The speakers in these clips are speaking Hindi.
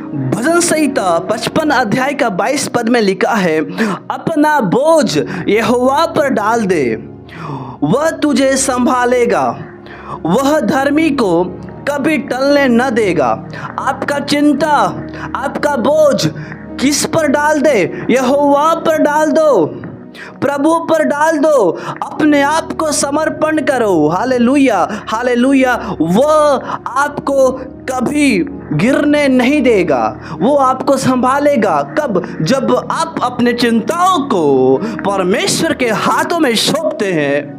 भजन संहिता 55 अध्याय का 22 पद में लिखा है, अपना बोझ यहोवा पर डाल दे, वह तुझे संभालेगा, वह धर्मी को कभी टलने न देगा। आपका चिंता, आपका बोझ किस पर डाल दे? यहोवा पर डाल दो, प्रभु पर डाल दो, अपने आप को समर्पण करो। Hallelujah, hallelujah. वह आपको कभी गिरने नहीं देगा, वो आपको संभालेगा। कब? जब आप अपने चिंताओं को परमेश्वर के हाथों में सौंपते हैं।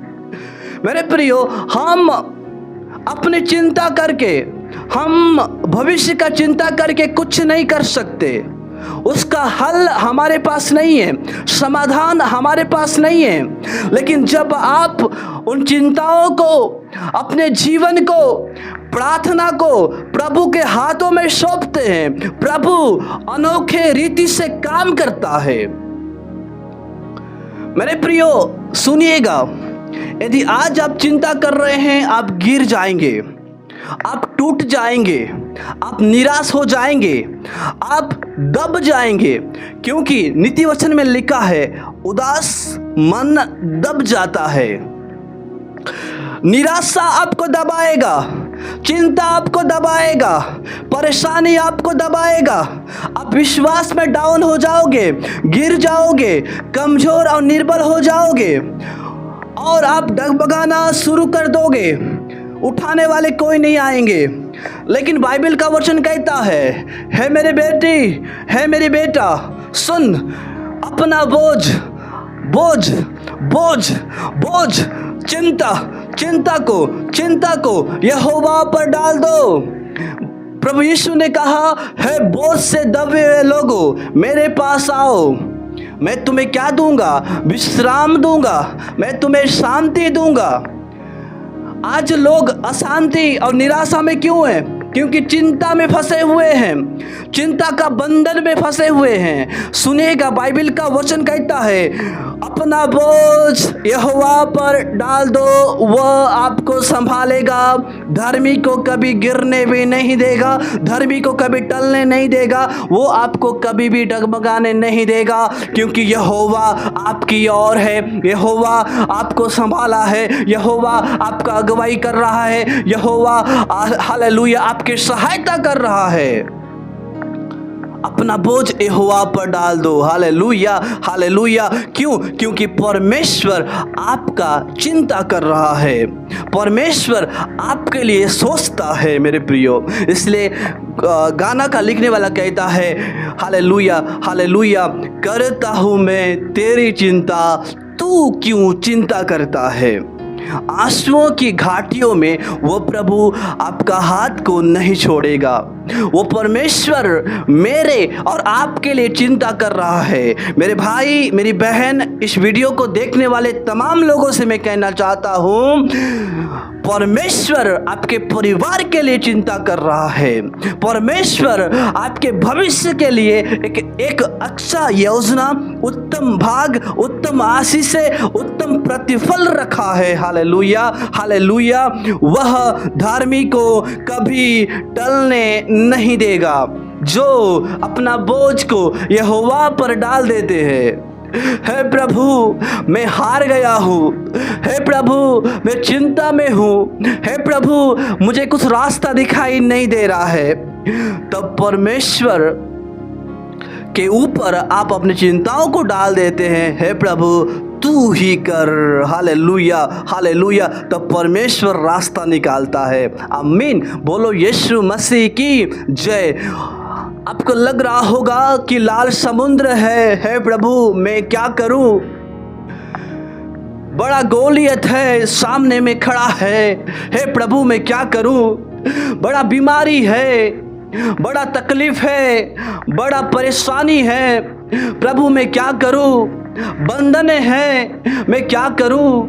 मेरे प्रियो, हम अपनी चिंता करके, हम भविष्य का चिंता करके कुछ नहीं कर सकते। उसका हल हमारे पास नहीं है, समाधान हमारे पास नहीं है। लेकिन जब आप उन चिंताओं को, अपने जीवन को, प्रार्थना को प्रभु के हाथों में सौंपते हैं, प्रभु अनोखे रीति से काम करता है। मेरे प्रियो सुनिएगा, यदि आज आप चिंता कर रहे हैं, आप गिर जाएंगे, आप टूट जाएंगे, आप निराश हो जाएंगे, आप दब जाएंगे। क्योंकि नीति वचन में लिखा है, उदास मन दब जाता है। निराशा आपको दबाएगा, चिंता आपको दबाएगा, परेशानी आपको दबाएगा। आप विश्वास में डाउन हो जाओगे, गिर जाओगे, कमजोर और निर्बल हो जाओगे और आप डगमगाना शुरू कर दोगे। उठाने वाले कोई नहीं आएंगे। लेकिन बाइबल का वचन कहता है मेरे बेटी, है मेरी बेटा, सुन, अपना बोझ बोझ बोझ बोझ चिंता को यहोवा पर डाल दो। प्रभु यीशु ने कहा है, बोझ से दबे हुए लोगों मेरे पास आओ, मैं तुम्हें क्या दूंगा? विश्राम दूंगा, मैं तुम्हें शांति दूंगा। आज लोग अशांति और निराशा में क्यों हैं? क्योंकि चिंता में फंसे हुए हैं, चिंता का बंधन में फंसे हुए हैं। सुनिएगा, बाइबल का वचन कहता है, अपना बोझ यहोवा पर डाल दो, वह आपको संभालेगा, धर्मी को कभी गिरने भी नहीं देगा, धर्मी को कभी टलने नहीं देगा, वो आपको कभी भी डगमगाने नहीं देगा। क्योंकि यहोवा आपकी ओर है, यहोवा आपको संभाला है, यहोवा आपका अगुवाई कर रहा है, यहोवा हालेलुया आपकी सहायता कर रहा है। अपना बोझ यहोवा पर डाल दो। Hallelujah, hallelujah. क्यों? क्योंकि परमेश्वर आपका चिंता कर रहा है, परमेश्वर आपके लिए सोचता है मेरे प्रियो। इसलिए गाना का लिखने वाला कहता है, हालेलुया, हालेलुया, करता हूँ मैं तेरी चिंता, तू क्यों चिंता करता है। आंसुओं की घाटियों में वो प्रभु आपका हाथ को नहीं छोड़ेगा। वो परमेश्वर मेरे और आपके लिए चिंता कर रहा है। मेरे भाई, मेरी बहन, इस वीडियो को देखने वाले तमाम लोगों से मैं कहना चाहता हूँ, परमेश्वर आपके परिवार के लिए चिंता कर रहा है। परमेश्वर आपके भविष्य के लिए एक अच्छा योजना, उत्तम भाग, उत्तम आशीष से उत्तम प्रतिफल रखा है। Hallelujah, hallelujah. वह धार्मिक को कभी टलने नहीं देगा, जो अपना बोझ को यहोवा पर डाल देते हैं। हे प्रभु, मैं हार गया हूँ, हे प्रभु मैं चिंता में हूँ, हे प्रभु मुझे कुछ रास्ता दिखाई नहीं दे रहा है, तब परमेश्वर के ऊपर आप अपनी चिंताओं को डाल देते हैं। हे प्रभु तू ही कर। Hallelujah, hallelujah. तब परमेश्वर रास्ता निकालता है। आमीन। बोलो यीशु मसीह की जय। आपको लग रहा होगा कि लाल समुद्र है, हे प्रभु मैं क्या करूं, बड़ा गोलियत है सामने में खड़ा है, हे प्रभु मैं क्या करूं, बड़ा बीमारी है, बड़ा तकलीफ है, बड़ा परेशानी है, प्रभु मैं क्या करूं, बंधन है, मैं क्या करूं।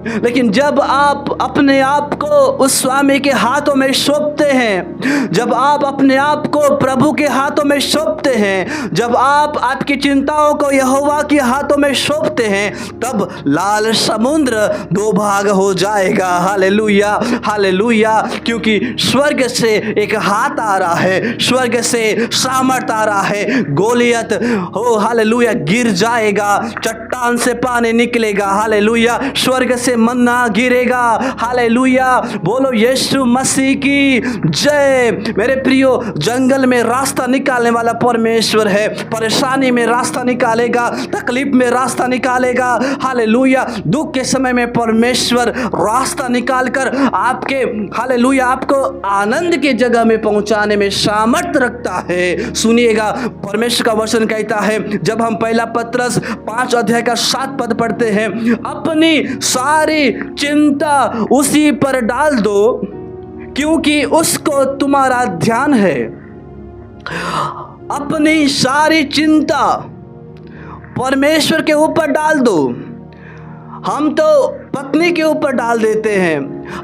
लेकिन जब आप अपने आप को उस स्वामी के हाथों में सौंपते हैं, जब आप अपने आप को प्रभु के हाथों में सौंपते हैं, जब आप आपकी चिंताओं को यहोवा के हाथों में सौंपते हैं, तब लाल समुद्र दो भाग हो जाएगा। Hallelujah, hallelujah. क्योंकि स्वर्ग से एक हाथ आ रहा है, स्वर्ग से सामर्थ आ रहा है। गोलियत हो हालेलुया गिर जाएगा, चट्टान से पानी निकलेगा। हालेलुया, स्वर्ग से मन्ना गिरेगा। हालेलुया, बोलो यीशु मसीह की जय। मेरे प्रियो, जंगल में रास्ता निकालने वाला परमेश्वर है। परेशानी में रास्ता निकालेगा, तकलीफ में रास्ता निकालेगा। हालेलुया, दुख के समय में परमेश्वर रास्ता निकालकर आपके हालेलुया आपको आनंद की जगह में पहुंचाने में सामर्थ्य रखता है। सुनिएगा, परमेश्वर का वचन कहता है, जब हम पहला पत्रस 5 अध्याय का 7 पद पढ़ते हैं, अपनी सारी चिंता उसी पर डाल दो क्योंकि उसको तुम्हारा ध्यान है। अपनी सारी चिंता परमेश्वर के ऊपर डाल दो। हम तो पत्नी के ऊपर डाल देते हैं,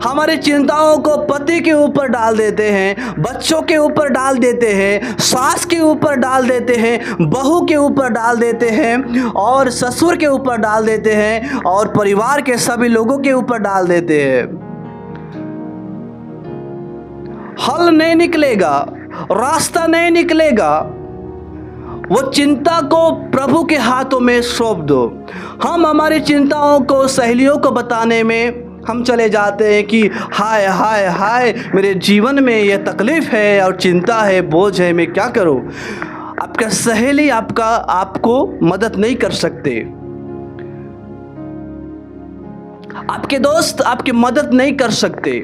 हमारी चिंताओं को पति के ऊपर डाल देते हैं, बच्चों के ऊपर डाल देते हैं, सास के ऊपर डाल देते हैं, बहू के ऊपर डाल देते हैं, और ससुर के ऊपर डाल देते हैं, और परिवार के सभी लोगों के ऊपर डाल देते हैं। हल नहीं निकलेगा, रास्ता नहीं निकलेगा। वो चिंता को प्रभु के हाथों में सौंप दो। हम हमारी चिंताओं को सहेलियों को बताने में हम चले जाते हैं कि हाय हाय हाय मेरे जीवन में ये तकलीफ है और चिंता है, बोझ है, मैं क्या करूं। आपका सहेली आपको मदद नहीं कर सकते, आपके दोस्त आपकी मदद नहीं कर सकते,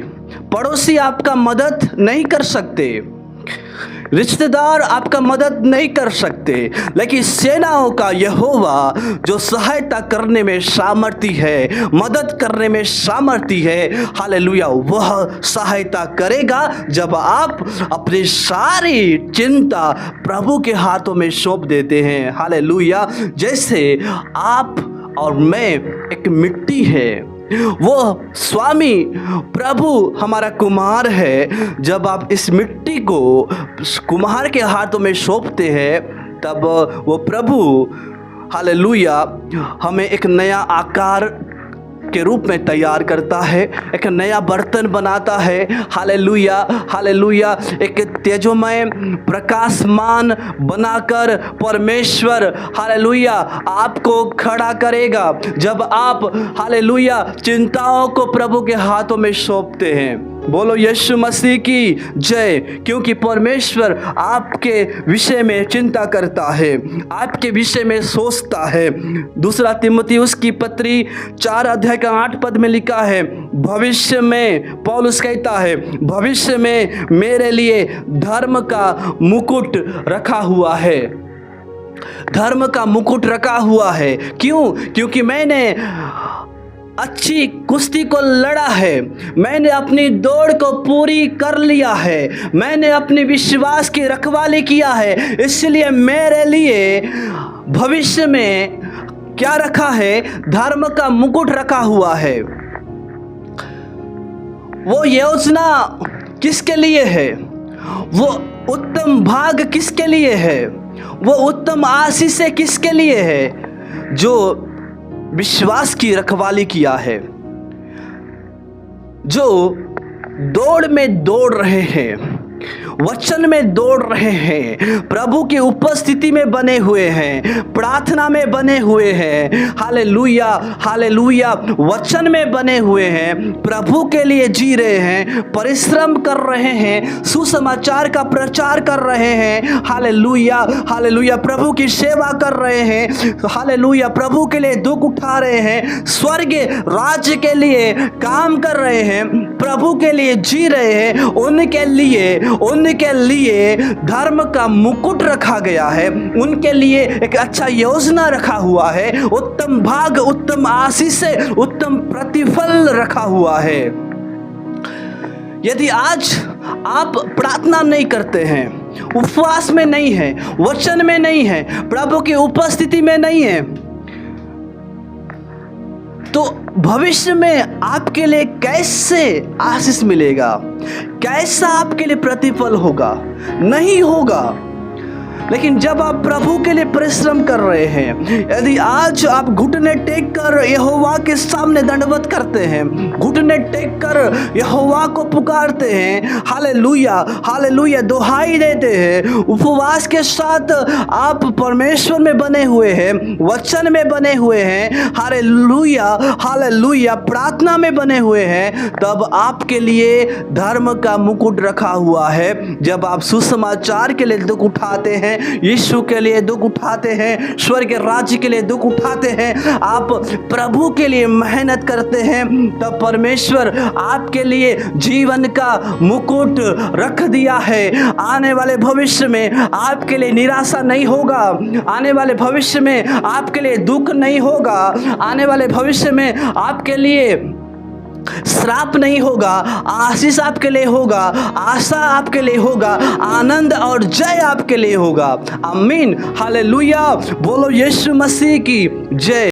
पड़ोसी आपका मदद नहीं कर सकते, रिश्तेदार आपका मदद नहीं कर सकते, लेकिन सेनाओं का यहोवा जो सहायता करने में सामर्थी है, मदद करने में सामर्थी है, हालेलुया, वह सहायता करेगा जब आप अपनी सारी चिंता प्रभु के हाथों में सौंप देते हैं। हालेलुया। जैसे आप और मैं एक मिट्टी है, वो स्वामी प्रभु हमारा कुम्हार है। जब आप इस मिट्टी को कुम्हार के हाथों में सौंपते हैं, तब वो प्रभु हालेलुया हमें एक नया आकार के रूप में तैयार करता है, एक नया बर्तन बनाता है। Hallelujah, hallelujah. एक तेजोमय प्रकाशमान बनाकर परमेश्वर हालेलुया आपको खड़ा करेगा जब आप हालेलुया चिंताओं को प्रभु के हाथों में सौंपते हैं। बोलो यीशु मसीह की जय। क्योंकि परमेश्वर आपके विषय में चिंता करता है, आपके विषय में सोचता है। दूसरा तीमुथियुस की पत्री 4 अध्याय का 8 पद में लिखा है, भविष्य में पौलुस कहता है, भविष्य में मेरे लिए धर्म का मुकुट रखा हुआ है। धर्म का मुकुट रखा हुआ है। क्यों? क्योंकि मैंने अच्छी कुश्ती को लड़ा है, मैंने अपनी दौड़ को पूरी कर लिया है, मैंने अपने विश्वास की रखवाली किया है। इसलिए मेरे लिए भविष्य में क्या रखा है? धर्म का मुकुट रखा हुआ है। वो योजना किसके लिए है? वो उत्तम भाग किसके लिए है? वो उत्तम आशीष किसके लिए है? जो विश्वास की रखवाली किया है, जो दौड़ में दौड़ रहे हैं, वचन में दौड़ रहे हैं, प्रभु की उपस्थिति में बने हुए हैं, प्रार्थना में बने हुए हैं, हालेलुया हालेलुया, वचन में बने हुए हैं, प्रभु के लिए जी रहे हैं, परिश्रम कर रहे हैं, सुसमाचार का प्रचार कर रहे हैं, हालेलुया हालेलुया, प्रभु की सेवा कर रहे हैं, हालेलुया, प्रभु के लिए दुख उठा रहे हैं, स्वर्ग राज्य के लिए काम कर रहे हैं, प्रभु के लिए जी रहे हैं। उनके लिए धर्म का मुकुट रखा गया है, उनके लिए एक अच्छा योजना रखा हुआ है, उत्तम भाग, उत्तम आशीष, उत्तम प्रतिफल रखा हुआ है। यदि आज आप प्रार्थना नहीं करते हैं, उपवास में नहीं है, वचन में नहीं है, प्रभु की उपस्थिति में नहीं है, तो भविष्य में आपके लिए कैसे आशीष मिलेगा, कैसा आपके लिए प्रतिफल होगा? नहीं होगा। लेकिन जब आप प्रभु के लिए परिश्रम कर रहे हैं, यदि आज आप घुटने टेक कर यहोवा के सामने दंडवत करते हैं, घुटने टेक कर यहोवा को पुकारते हैं, हालेलुया हालेलुया दुहाई देते हैं, उपवास के साथ आप परमेश्वर में बने हुए हैं, वचन में बने हुए हैं, हालेलुया हालेलुया प्रार्थना में बने हुए हैं, तब आपके लिए धर्म का मुकुट रखा हुआ है। जब आप सुसमाचार के लिए दुख उठाते हैं, यीशु के लिए दुख उठाते हैं, स्वर्ग के राज्य के लिए दुख उठाते हैं, आप प्रभु के लिए मेहनत करते हैं, तब परमेश्वर आपके लिए जीवन का मुकुट रख दिया है। आने वाले भविष्य में आपके लिए निराशा नहीं होगा, आने वाले भविष्य में आपके लिए दुख नहीं होगा, आने वाले भविष्य में आपके लिए श्राप नहीं होगा, आशीष आपके लिए होगा, आशा आपके लिए होगा, आनंद और जय आपके लिए होगा। आमीन हालेलुया। बोलो यीशु मसीह की जय।